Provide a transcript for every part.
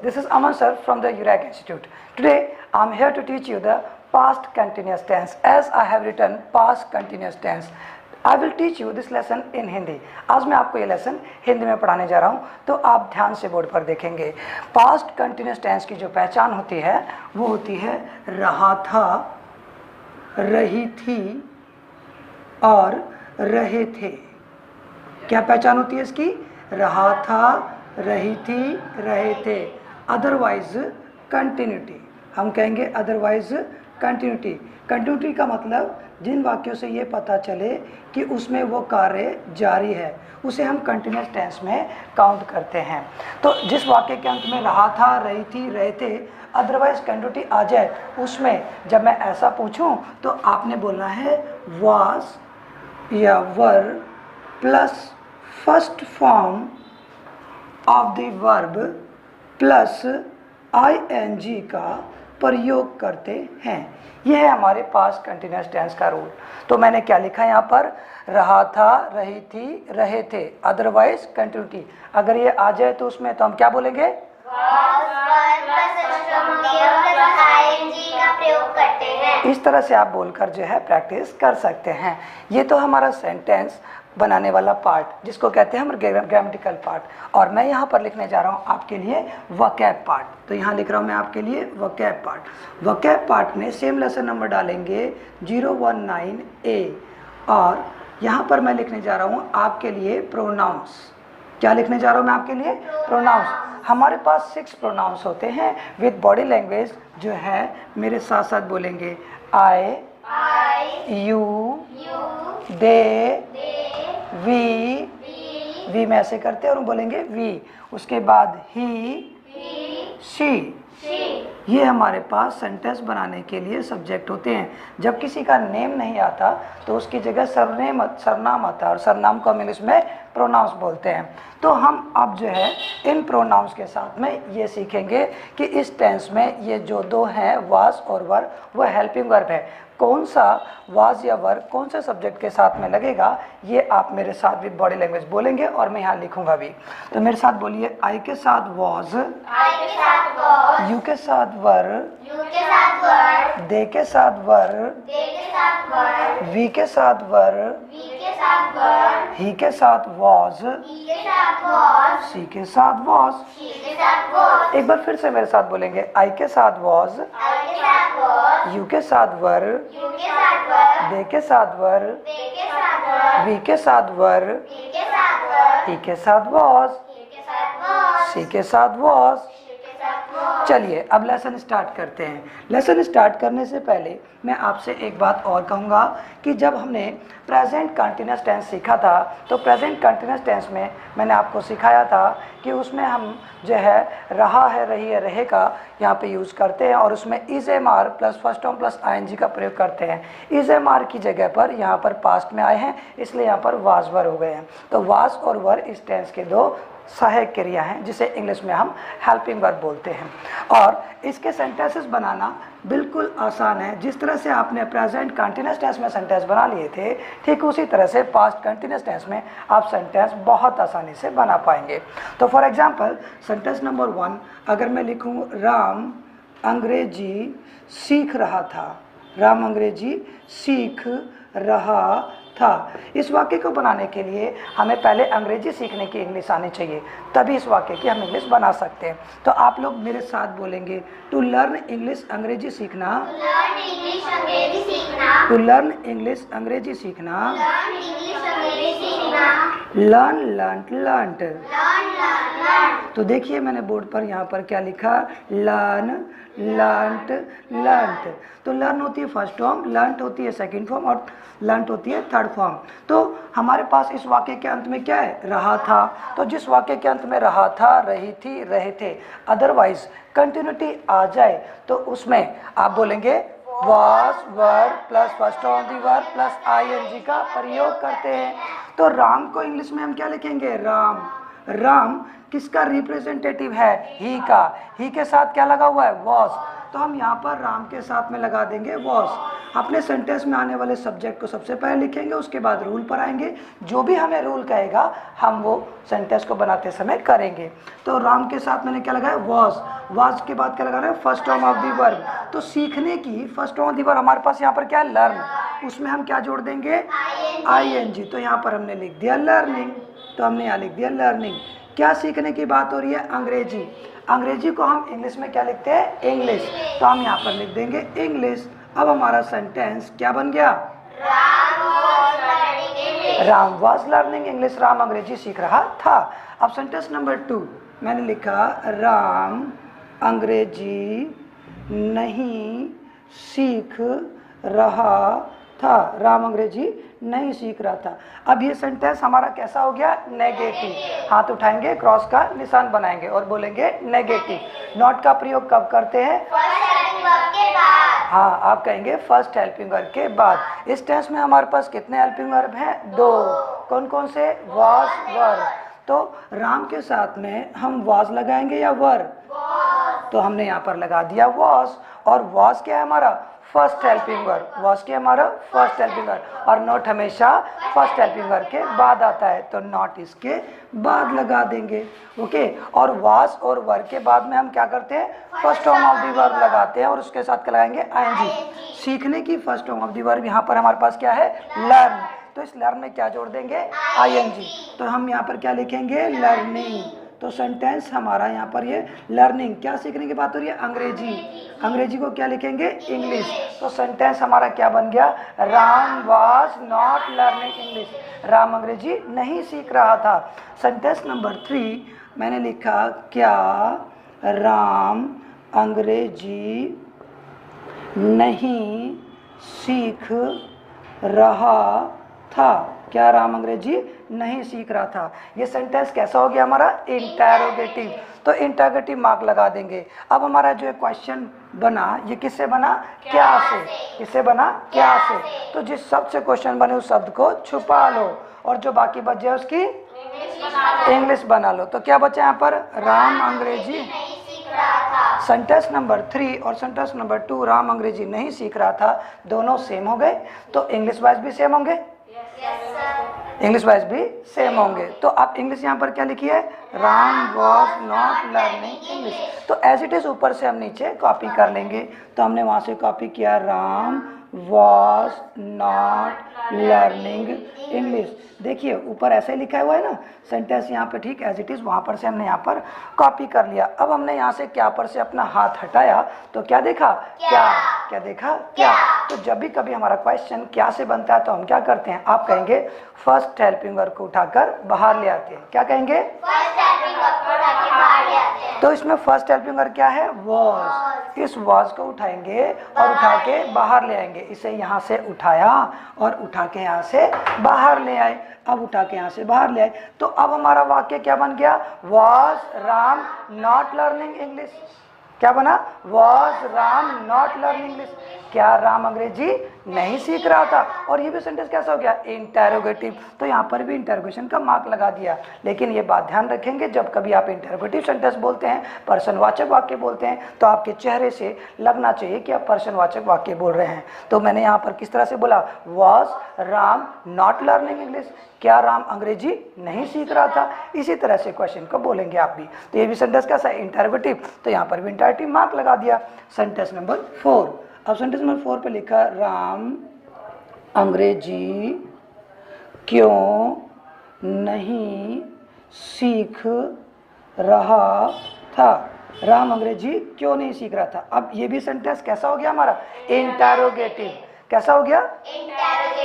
this is Aman sir from the URAC Institute. Today I am here to teach you the past continuous tense. As I have written past continuous tense, I will teach you this lesson in Hindi. आज मैं आपको ये lesson Hindi में पढ़ाने जा रहा हूँ, तो आप ध्यान से बोर्ड पर देखेंगे। पास्ट कंटिन्यूस टेंस की जो पहचान होती है वो होती है रहा था, रही थी और रहे थे। क्या पहचान होती है इसकी? रहा था, रही थी, रहे थे। अदरवाइज कंटिन्यूटी, हम कहेंगे अदरवाइज कंटिन्यूटी। कंटिन्यूटी का मतलब जिन वाक्यों से ये पता चले कि उसमें वो कार्य जारी है, उसे हम कंटिन्यूस टेंस में काउंट करते हैं। तो जिस वाक्य के अंत में रहा था, रही थी, रहे थे, अदरवाइज कंटिन्यूटी आ जाए, उसमें जब मैं ऐसा पूछूं तो आपने बोलना है वाज या वर plus first form of the verb plus ing का प्रयोग करते हैं। यह है हमारे पास कंटिन्यूस टेंस का रूल। तो मैंने क्या लिखा है यहाँ पर? रहा था, रही थी, रहे थे, अदरवाइज कंटिन्यूटी। अगर ये आ जाए तो उसमें तो हम क्या बोलेंगे? इस तरह से आप बोलकर जो है प्रैक्टिस कर सकते हैं। ये तो हमारा सेंटेंस बनाने वाला पार्ट, जिसको कहते हैं हम ग्रामेटिकल पार्ट। और मैं यहाँ पर लिखने जा रहा हूँ आपके लिए वोकैब पार्ट। तो यहाँ लिख रहा हूँ मैं आपके लिए वोकैब पार्ट। वोकैब पार्ट में सेम लेसन नंबर डालेंगे 019A। और यहाँ पर मैं लिखने जा रहा हूँ आपके लिए प्रोनाउंस। क्या लिखने जा रहा हूँ मैं आपके लिए? प्रोनाउंस। हमारे पास 6 प्रोनाउंस होते हैं विद बॉडी लैंग्वेज जो है मेरे साथ साथ बोलेंगे। आई, यू, दे, वी में ऐसे करते हैं और हम बोलेंगे वी। उसके बाद ही, शी। ये हमारे पास सेंटेंस बनाने के लिए सब्जेक्ट होते हैं। जब किसी का नेम नहीं आता तो उसकी जगह सरनाम आता है, और सरनाम को हम इंग्लिश में प्रोनाउंस बोलते हैं। तो हम अब जो है इन प्रोनाउंस के साथ में ये सीखेंगे कि इस टेंस में ये जो दो हैं वाज और वर, वो हेल्पिंग वर्ब है। कौन सा वाज या वर कौन से सब्जेक्ट के साथ में लगेगा, ये आप मेरे साथ विद बॉडी लैंग्वेज बोलेंगे और मैं यहाँ लिखूंगा भी। तो मेरे साथ बोलिए। आई के साथ वाज, यू के साथ वर, दे के साथ वर, वी के साथ वर, ही के साथ वाज, सी के साथ वाज। एक बार फिर से मेरे साथ बोलेंगे। आई के साथ वाज, यू के साथ वर, दे के साथ वर, वी के साथ वर, ही के साथ वाज, सी के साथ वाज। चलिए अब लेसन स्टार्ट करते हैं। लेसन स्टार्ट करने से पहले मैं आपसे एक बात और कहूँगा कि जब हमने प्रेजेंट कंटिन्यूस टेंस सीखा था, तो प्रेजेंट कंटिन्यूस टेंस में मैंने आपको सिखाया था कि उसमें हम जो है रहा है, रही है, रहे का यहाँ पे यूज़ करते हैं और उसमें is am are plus first form plus ing का प्रयोग करते हैं। इज एम आर की जगह पर यहाँ पर पास्ट में आए हैं, इसलिए यहाँ पर वाज वर हो गए हैं। तो वाज और वर इस टेंस के दो सहायक क्रिया हैं, जिसे इंग्लिश में हम हेल्पिंग वर्ब बोलते हैं। और इसके सेंटेंसेस बनाना बिल्कुल आसान है। जिस तरह से आपने प्रेजेंट कंटिन्यूस टेंस में सेंटेंस बना लिए थे, ठीक उसी तरह से पास्ट कंटिन्यूस टेंस में आप सेंटेंस बहुत आसानी से बना पाएंगे। तो फॉर एग्जांपल सेंटेंस नंबर 1 अगर मैं लिखूं, राम अंग्रेजी सीख रहा था। राम अंग्रेजी सीख रहा था। इस वाक्य को बनाने के लिए हमें पहले अंग्रेजी सीखने की इंग्लिश आनी चाहिए, तभी इस वाक्य की हम इंग्लिश बना सकते हैं। तो आप लोग मेरे साथ बोलेंगे। टू लर्न इंग्लिश अंग्रेजी सीखना, टू लर्न इंग्लिश अंग्रेजी सीखना, लर्न लर्नट लर्नट। तो देखिए मैंने बोर्ड पर यहाँ पर क्या लिखा? लर्न लर्नट लर्नट। तो लर्न होती है फर्स्ट फॉर्म, लर्नट होती है सेकंड फॉर्म और लर्नट होती है थर्ड फॉर्म। तो हमारे पास इस वाक्य के अंत में क्या है? रहा था। तो जिस वाक्य के अंत में रहा था, रही थी, रहे थे, अदरवाइज कंटिन्यूटी आ जाए तो उसमें आप बोलेंगे was were plus first form the verb plus ing का प्रयोग करते हैं। तो राम को इंग्लिश में हम क्या लिखेंगे? राम। राम किसका रिप्रेजेंटेटिव है? ही का। ही के साथ क्या लगा हुआ है? वॉज। तो हम यहाँ पर राम के साथ में लगा देंगे वॉज। अपने सेंटेंस में आने वाले सब्जेक्ट को सबसे पहले लिखेंगे, उसके बाद रूल पर आएंगे। जो भी हमें रूल कहेगा हम वो सेंटेंस को बनाते समय करेंगे। तो राम के साथ मैंने क्या लगाया, वॉज। वॉज के बाद क्या लगा रहे हैं, first form of the verb. तो सीखने की first form of the verb हमारे पास यहाँ पर क्या है, लर्न। उसमें हम क्या जोड़ देंगे, ING। तो यहाँ पर हमने लिख दिया लर्निंग, तो हमने यहाँ लिख दिया लर्निंग। क्या सीखने की बात हो रही है, अंग्रेजी। अंग्रेजी को हम इंग्लिश में क्या लिखते हैं, इंग्लिश। तो हम यहाँ पर लिख देंगे इंग्लिश। अब हमारा सेंटेंस क्या बन गया, Ram was learning English. Ram अंग्रेजी सीख रहा था। अब सेंटेंस नंबर 2 मैंने लिखा, राम अंग्रेजी नहीं सीख रहा था। राम अंग्रेजी नहीं सीख रहा था। अब ये सेंटेंस हमारा कैसा हो गया, नेगेटिव। हाथ उठाएंगे, क्रॉस का निशान बनाएंगे और बोलेंगे नेगेटिव। नॉट का प्रयोग कब करते हैं, हाँ, आप कहेंगे फर्स्ट हेल्पिंग वर्ब के बाद। इस टेंस में हमारे पास कितने हेल्पिंग वर्ब हैं, 2। कौन कौन से, वॉज, वर। तो राम के साथ में हम वॉज लगाएंगे या वर, तो हमने यहाँ पर लगा दिया वॉज। और वॉज क्या है हमारा, फर्स्ट हेल्पिंग वर्ब। वॉज क्या हमारा, फर्स्ट हेल्पिंग वर्ब। और नॉट हमेशा फर्स्ट हेल्पिंग वर्ब के बाद आता है, तो नॉट इसके बाद लगा देंगे। ओके। और वॉज और वर के बाद में हम क्या करते हैं, first form of the verb लगाते हैं और उसके साथ क्या लगाएंगे, ING। सीखने की first form of the verb यहाँ पर हमारे पास क्या है, लर्न। तो इस लर्न में क्या जोड़ देंगे, ING। तो हम यहाँ पर क्या लिखेंगे, लर्निंग। तो सेंटेंस हमारा यहाँ पर ये लर्निंग, क्या सीखने की बात हो रही है, अंग्रेजी। अंग्रेजी को क्या लिखेंगे, इंग्लिश। तो सेंटेंस हमारा क्या बन गया, Ram was not learning English. Ram अंग्रेजी नहीं सीख रहा था। सेंटेंस नंबर 3 मैंने लिखा, क्या राम अंग्रेजी नहीं सीख रहा था। क्या राम अंग्रेजी नहीं सीख रहा था। ये सेंटेंस कैसा हो गया हमारा, इंटरोगेटिव। तो इंटरोगेटिव मार्क लगा देंगे। अब हमारा जो क्वेश्चन बना, ये किससे बना, क्या से। किससे बना, क्या से। तो जिस शब्द से क्वेश्चन बने उस शब्द को छुपा लो और जो बाकी बच जाए उसकी इंग्लिश बना लो। तो क्या बचा यहाँ पर, राम अंग्रेजी। सेंटेंस नंबर 3 और सेंटेंस नंबर 2 राम अंग्रेजी नहीं सीख रहा था, दोनों सेम हो गए। तो इंग्लिश वाइज भी सेम होंगे, इंग्लिश वाइज भी सेम होंगे। तो आप इंग्लिश यहाँ पर क्या लिखिए, Ram was not learning English. तो एज इट इज ऊपर से हम नीचे कॉपी कर लेंगे। तो हमने वहाँ से कॉपी किया, Ram was not learning English. देखिए ऊपर ऐसे ही लिखा हुआ है ना, सेंटेंस यहाँ पे ठीक एज इट इज, वहाँ पर से हमने यहाँ पर कॉपी कर लिया। अब हमने यहाँ से क्या पर से अपना हाथ हटाया तो क्या देखा, क्या। क्या देखा, क्या। तो जब भी कभी हमारा क्वेश्चन क्या से बनता है तो हम क्या करते हैं, आप कहेंगे फर्स्ट हेल्पिंग वर्ब को उठाकर बाहर ले आते हैं। क्या कहेंगे, फर्स्ट हेल्पिंग वर्ब को उठाकर बाहर ले आते हैं। तो इसमें फर्स्ट हेल्पिंग वर्ब क्या है, वॉज। इस वॉज को उठाएंगे और उठा के बाहर ले आएंगे। इसे यहाँ से उठाया और उठा के यहाँ से बाहर ले आए। अब उठा के यहाँ से बाहर ले आए। तो अब हमारा वाक्य क्या बन गया, was Ram not learning English. क्या बना, was Ram not learning English. क्या राम अंग्रेजी नहीं सीख रहा था। और ये भी सेंटेंस कैसा हो गया, इंटरोगेटिव। तो यहाँ पर भी इंटरोगेशन का मार्क लगा दिया। लेकिन ये बात ध्यान रखेंगे, जब कभी आप इंटरोगेटिव सेंटेंस बोलते हैं, पर्सनवाचक वाक्य बोलते हैं, तो आपके चेहरे से लगना चाहिए कि आप पर्सनवाचक वाक्य बोल रहे हैं। तो मैंने यहाँ पर किस तरह से बोला, was Ram not learning English. क्या राम अंग्रेजी नहीं सीख रहा था। इसी तरह से क्वेश्चन को बोलेंगे आप भी। तो ये भी सेंटेंस कैसा है, इंटरोगेटिव। तो यहाँ पर भी इंटरोगेटिव मार्क लगा दिया। Sentence number 4। अब सेंटेंस नंबर 4 पे लिखा, राम अंग्रेजी क्यों नहीं सीख रहा था। राम अंग्रेजी क्यों नहीं सीख रहा था। अब ये भी सेंटेंस कैसा हो गया हमारा, इंटरोगेटिव। कैसा हो गया,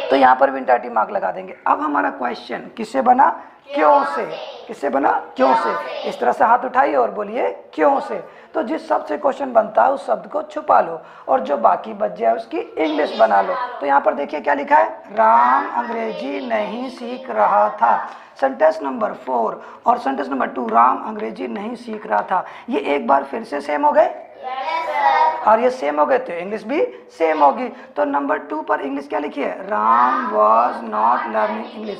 तो यहाँ पर भी इंटरोगेटिव मार्क लगा देंगे। अब हमारा क्वेश्चन किससे बना, क्यों से। किससे बना, क्यों से। इस तरह से हाथ उठाइए और बोलिए क्यों से। तो जिस शब्द से क्वेश्चन बनता है उस शब्द को छुपा लो और जो बाकी बच जाए उसकी इंग्लिश बना लो। तो यहाँ पर देखिए क्या लिखा है, राम अंग्रेजी नहीं सीख रहा था। सेंटेंस नंबर 4 और सेंटेंस नंबर 2 राम अंग्रेजी नहीं सीख रहा था। ये एक बार फिर से सेम हो गए, और ये सेम हो गए तो इंग्लिश भी सेम होगी। तो नंबर 2 पर इंग्लिश क्या लिखी है, Ram was not learning English.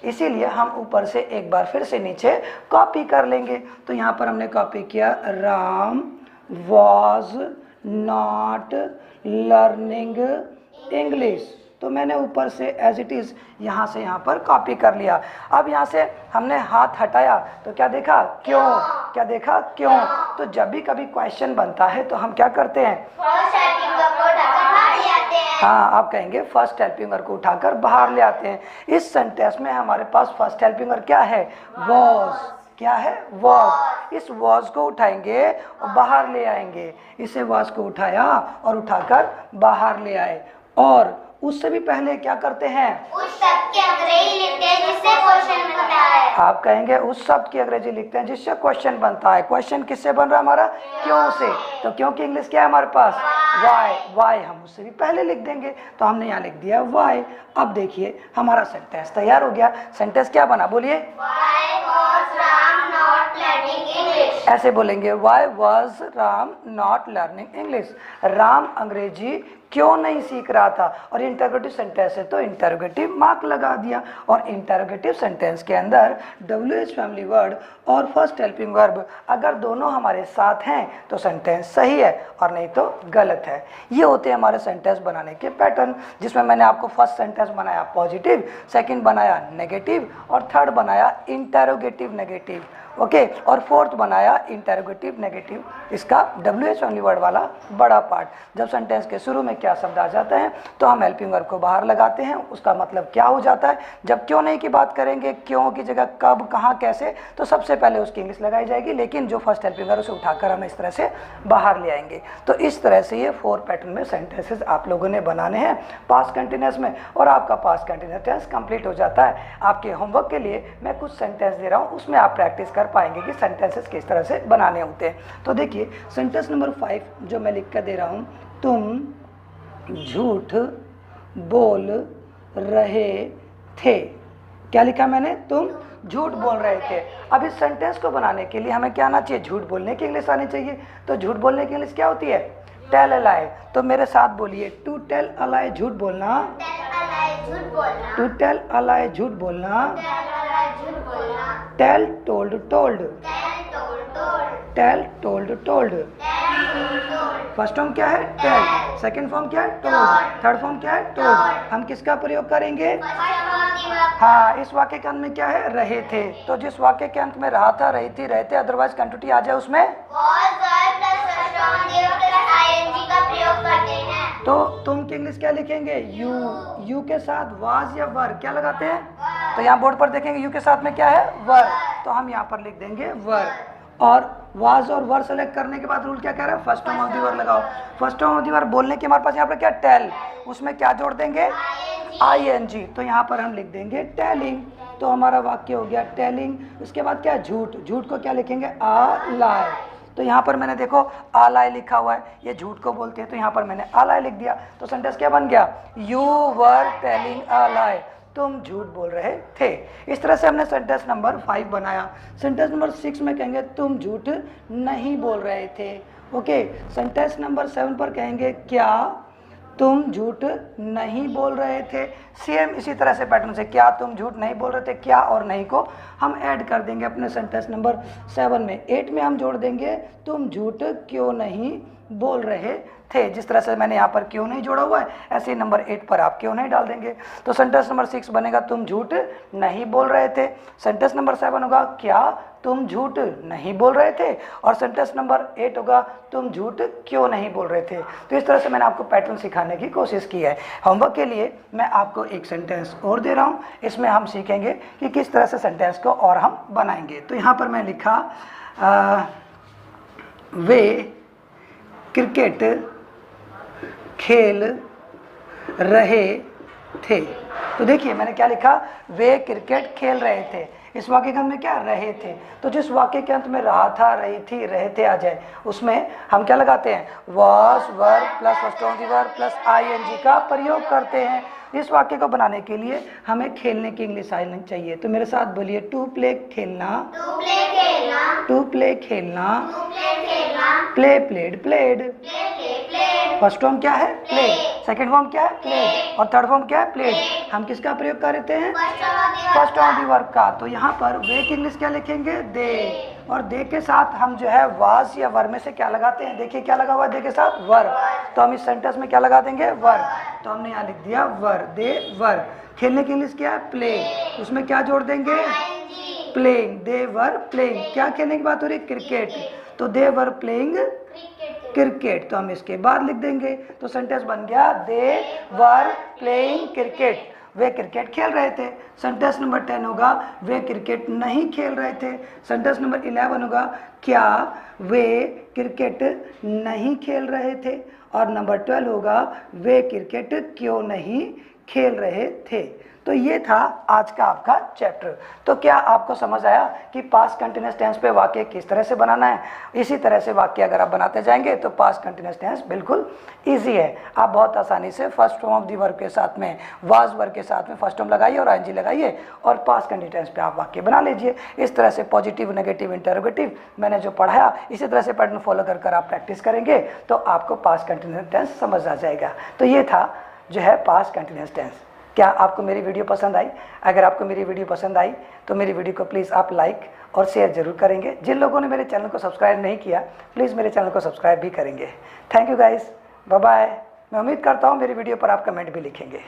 इसीलिए हम ऊपर से एक बार फिर से नीचे कॉपी कर लेंगे। तो यहाँ पर हमने कॉपी किया, Ram was not learning English. तो मैंने ऊपर से एज इट इज़ यहाँ से यहाँ पर कॉपी कर लिया। अब यहाँ से हमने हाथ हटाया तो क्या देखा, क्यों, क्या देखा, क्यों। तो जब भी कभी क्वेश्चन बनता है तो हम क्या करते हैं, हाँ, आप कहेंगे फर्स्ट हेल्पिंग वर्ब को उठाकर बाहर ले आते हैं। इस सेंटेंस में हमारे पास फर्स्ट हेल्पिंग वर्ब क्या है, वॉज। क्या है, वॉज। इस वॉज को उठाएंगे और बाहर ले आएंगे। इसे वॉज को उठाया और उठाकर बाहर ले आए। और उससे भी पहले क्या करते हैं, उस शब्द की अंग्रेजी लिखते हैं जिससे क्वेश्चन बनता है। आप कहेंगे उस शब्द की अंग्रेजी लिखते हैं जिससे क्वेश्चन बनता है। क्वेश्चन किससे बन रहा है हमारा, क्यों से। तो क्यों की इंग्लिश क्या है हमारे पास, वाई। वाई हम उससे भी पहले लिख देंगे, तो हमने यहाँ लिख दिया वाई। अब देखिए हमारा सेंटेंस तैयार हो गया। सेंटेंस क्या बना, बोलिए। Why was Ram not learning English? ऐसे बोलेंगे, why was Ram not learning English. Ram अंग्रेजी क्यों नहीं सीख रहा था। और इंटरोगेटिव सेंटेंस है तो इंटरोगेटिव मार्क लगा दिया। और इंटरोगेटिव सेंटेंस के अंदर WH फैमिली वर्ड और फर्स्ट हेल्पिंग वर्ब अगर दोनों हमारे साथ हैं तो सेंटेंस सही है, और नहीं तो गलत है। ये होते हैं हमारे सेंटेंस बनाने के पैटर्न, जिसमें मैंने आपको फर्स्ट सेंटेंस बनाया पॉजिटिव, सेकंड बनाया नेगेटिव, और थर्ड बनाया इंटरोगेटिव नेगेटिव, ओके, और फोर्थ बनाया इंटरोगेटिव नेगेटिव। इसका WH फैमिली वर्ड वाला बड़ा पार्ट। जब सेंटेंस के शुरू में क्या शब्द आ जाता है तो हम हेल्पिंग वर्ब को बाहर लगाते हैं, उसका मतलब क्या हो जाता है। जब क्यों नहीं की बात करेंगे, क्यों की जगह कब, कहाँ, कैसे, तो सबसे पहले उसकी इंग्लिश लगाई जाएगी, लेकिन जो फर्स्ट हेल्पिंग वर्ब उसे उठाकर हम इस तरह से बाहर ले आएंगे। तो इस तरह से ये 4 पैटर्न में सेंटेंसेस आप लोगों ने बनाने हैं पास्ट कंटिन्यूअस में, और आपका पास्ट कंटिन्यूअस टेंस कंप्लीट हो जाता है। आपके होमवर्क के लिए मैं कुछ सेंटेंस दे रहा हूँ, उसमें आप प्रैक्टिस कर पाएंगे कि सेंटेंसेस किस तरह से बनाने होते हैं। तो देखिए सेंटेंस नंबर 5 जो मैं लिख कर दे रहा हूँ, तुम झूठ बोल रहे थे। क्या लिखा मैंने, तुम झूठ बोल रहे थे। अब इस सेंटेंस को बनाने के लिए हमें क्या आना चाहिए, झूठ बोलने की इंग्लिश आनी चाहिए। तो झूठ बोलने की इंग्लिश क्या होती है, टेल अ लाई। तो मेरे साथ बोलिए, टू टेल अ लाई झूठ बोलना, टू टेल अ लाई झूठ बोलना, tell told told, tell told told. First form क्या है, टेल। सेकंड फॉर्म क्या है, टोल्ड। थर्ड फॉर्म क्या है, टोल्ड। हम किसका प्रयोग करेंगे, हाँ, इस वाक्य के अंत में क्या है, रहे थे। तो जिस वाक्य के अंत में रहा था, रही थी, रहते, अदरवाइज कंटिन्यूटी आ जाए उसमें का प्रयोग करते हैं। तो तुम की इंग्लिश क्या लिखेंगे, यू। यू के साथ वाज या वर क्या लगाते हैं। तो यहाँ बोर्ड पर देखेंगे यू के साथ में क्या है, वर। तो हम यहाँ पर लिख देंगे वर। और वाज और वर सेलेक्ट करने के बाद रूल क्या कह रहा है, first form of the verb लगाओ। First form of the verb बोलने के हमारे पास यहाँ पर क्या, टेल। उसमें क्या जोड़ देंगे, ING। तो यहाँ पर हम लिख देंगे टेलिंग। तो हमारा वाक्य हो गया टेलिंग। उसके बाद क्या, झूठ। झूठ को क्या लिखेंगे, आ लाई। तो यहाँ पर मैंने देखो आ लाई लिखा हुआ है, ये झूठ को बोलते हैं, तो यहाँ पर मैंने आ लाई लिख दिया। तो सेंटेंस क्या बन गया, यू वर टेलिंग अ लाई, तुम झूठ बोल रहे थे। इस तरह से हमने सेंटेंस नंबर 5 बनाया। सेंटेंस नंबर 6 में कहेंगे तुम झूठ नहीं बोल रहे थे, ओके। सेंटेंस नंबर 7 पर कहेंगे क्या तुम झूठ नहीं बोल रहे थे। सेम इसी तरह से पैटर्न से, क्या तुम झूठ नहीं बोल रहे थे, क्या और नहीं को हम ऐड कर देंगे अपने सेंटेंस नंबर 7 में। 8 में हम जोड़ देंगे तुम झूठ क्यों नहीं बोल रहे थे। जिस तरह से मैंने यहाँ पर क्यों नहीं जोड़ा हुआ है, ऐसे ही नंबर 8 पर आप क्यों नहीं डाल देंगे। तो सेंटेंस नंबर 6 बनेगा तुम झूठ नहीं बोल रहे थे। सेंटेंस नंबर 7 होगा क्या तुम झूठ नहीं बोल रहे थे। और सेंटेंस नंबर 8 होगा तुम झूठ क्यों नहीं बोल रहे थे। तो इस तरह से मैंने आपको पैटर्न सिखाने की कोशिश की है। होमवर्क के लिए मैं आपको एक सेंटेंस और दे रहा हूँ, इसमें हम सीखेंगे कि किस तरह से सेंटेंस को और हम बनाएंगे। तो यहाँ पर मैं लिखा वे क्रिकेट खेल रहे थे। तो देखिए मैंने क्या लिखा, वे क्रिकेट खेल रहे थे। इस वाक्य के अंत में क्या, रहे थे। तो जिस वाक्य के अंत में रहा था, रही थी, रहे थे आ जाए, उसमें हम क्या लगाते हैं, was, were plus first of the verb plus ING का प्रयोग करते हैं। इस वाक्य को बनाने के लिए हमें खेलने की इंग्लिश आनी चाहिए। तो मेरे साथ बोलिए, टू प्ले खेलना, टू प्ले खेलना, टू प्ले खेलना, टू प्ले खेलना, play played played. Play play played. First form क्या है, प्ले। सेकंड फॉर्म क्या है, प्लेड। और थर्ड फॉर्म क्या है, प्लेड। हम किसका प्रयोग करते हैं, फर्स्ट ऑफ द वर्ब का। तो यहाँ पर वे की इंग्लिश क्या लिखेंगे, दे। और दे के साथ हम जो है वाज या वर में से क्या लगाते हैं, देखिए क्या लगा हुआ है दे के साथ, वर। तो हम इस सेंटेंस में क्या लगा देंगे, वर। तो हमने यहाँ लिख दिया वर, दे वर। खेलने के इंग्लिश क्या है, प्ले। उसमें क्या जोड़ देंगे, प्लेइंग, दे वर प्लेइंग। क्या खेलने की बात हो रही है, क्रिकेट। तो दे वर प्लेइंग क्रिकेट, तो हम इसके बाद लिख देंगे। तो सेंटेंस बन गया दे वर प्लेइंग क्रिकेट, वे क्रिकेट खेल रहे थे। सेंटेंस नंबर 10 होगा वे क्रिकेट नहीं खेल रहे थे। सेंटेंस नंबर 11 होगा क्या वे क्रिकेट नहीं खेल रहे थे। और नंबर 12 होगा वे क्रिकेट क्यों नहीं खेल रहे थे। तो ये था आज का आपका चैप्टर। तो क्या आपको समझ आया कि पास्ट कंटिन्यूअस टेंस पे वाक्य किस तरह से बनाना है। इसी तरह से वाक्य अगर आप बनाते जाएंगे तो पास्ट कंटिन्यूअस टेंस बिल्कुल इजी है। आप बहुत आसानी से first form of the verb के साथ में, वाज वर्ब के साथ में फर्स्ट फॉर्म लगाइए और आईएनजी लगाइए और पास्ट कंटिन्यूअस टेंस पे आप वाक्य बना लीजिए। इस तरह से पॉजिटिव, नेगेटिव, इंटरोगेटिव मैंने जो पढ़ाया इसी तरह से पैटर्न फॉलो कर आप प्रैक्टिस करेंगे तो आपको पास्ट कंटिन्यूअस टेंस समझ आ जाएगा। तो ये था जो है पास्ट कंटिन्यूअस टेंस। क्या आपको मेरी वीडियो पसंद आई? अगर आपको मेरी वीडियो पसंद आई तो मेरी वीडियो को प्लीज़ आप लाइक और शेयर जरूर करेंगे। जिन लोगों ने मेरे चैनल को सब्सक्राइब नहीं किया प्लीज़ मेरे चैनल को सब्सक्राइब भी करेंगे। Thank you guys, bye bye. मैं उम्मीद करता हूँ मेरी वीडियो पर आप कमेंट भी लिखेंगे।